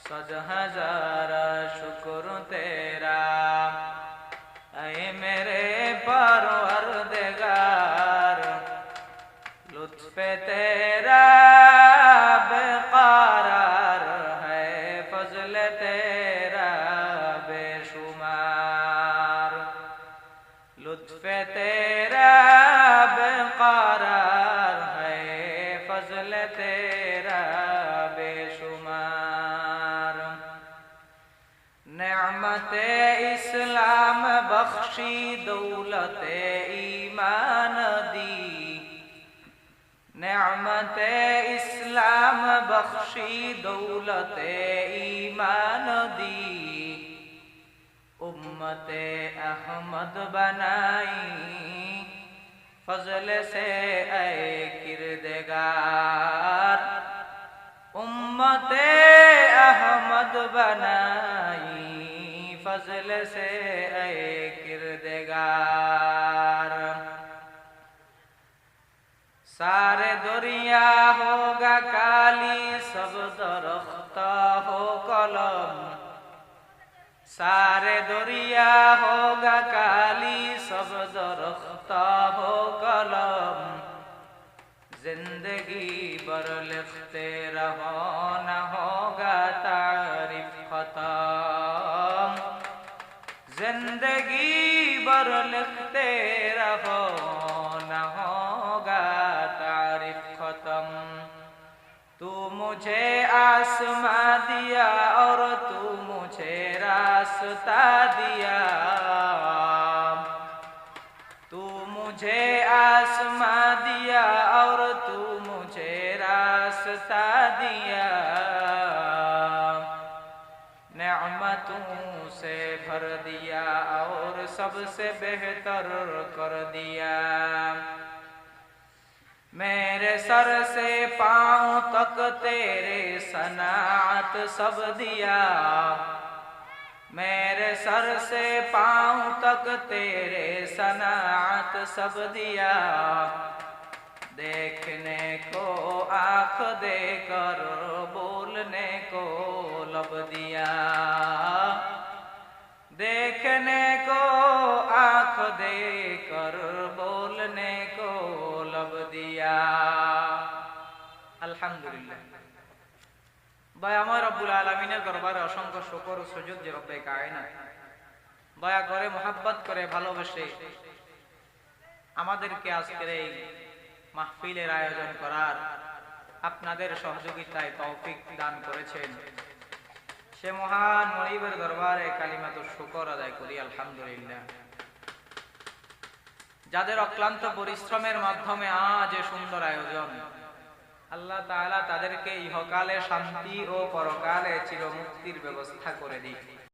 सद हजारा शुक्र तेरा, ऐ मेरे परवरदिगार। लुत्फ़ तेरा बेक़रार है, फज़ल तेरा बेशुमार। लुत्फ़ तेरा बेक़रार है, फज़ल तेरा बेशुमार। नेअमत-ए इस्लाम बख्शी, दौलत-ए ईमान दी। नेअमत-ए इस्लाम बख्शी, दौलत-ए ईमान दी। उम्मत-ए अहमद बनाई, फज़ल से ऐ किरदगार। उम्मत-ए अहमद बनाई, फज़ल से ऐ किरदगार। सारे दुनिया होगा काली, सब दरख्त हो कलम। सारे दुनिया होगा काली, सब दरख्त हो कलम। जिंदगी भर लिखते रहो, न होगा तारीफ खत्म। जिंदगी भर लिखते रहो, न होगा तारीफ खत्म। तू मुझे आसमां दिया और तू मुझे रास्ता दिया। तू मुझे आसमां दिया और तू मुझे रास्ता दिया। नेअमतों से भर दिया और सबसे बेहतर कर दिया। मेरे सर से पांव तक तेरे सनात सब दिया। मेरे सर से पांव तक तेरे सनात सब दिया। देखने को आँख देकर बोलने को लब दिया। देखने को आँख देकर बोलने को लब दिया। আলহামদুলিল্লাহ। দয়া আমার রব্বুল আলামিনের দরবারে অসংখ্য শুকর ও সুজুদ যে রব্বে কায়নাত দয়া করে মোহাব্বত করে ভালোবেসে আমাদেরকে আজকের এই মাহফিলের আয়োজন করার আপনাদের সহযোগিতায় তৌফিক দান করেছেন। সে মহান মনিবের দরবারে কালিমাতুশ শুকর আদায় করি আলহামদুলিল্লাহ। যাদের অক্লান্ত পরিশ্রমের মাধ্যমে আজ এ সুন্দর আয়োজন, আল্লাহ তাআলা তাদেরকে ইহকালে শান্তি ও পরকালে চিরমুক্তির ব্যবস্থা করে দিক।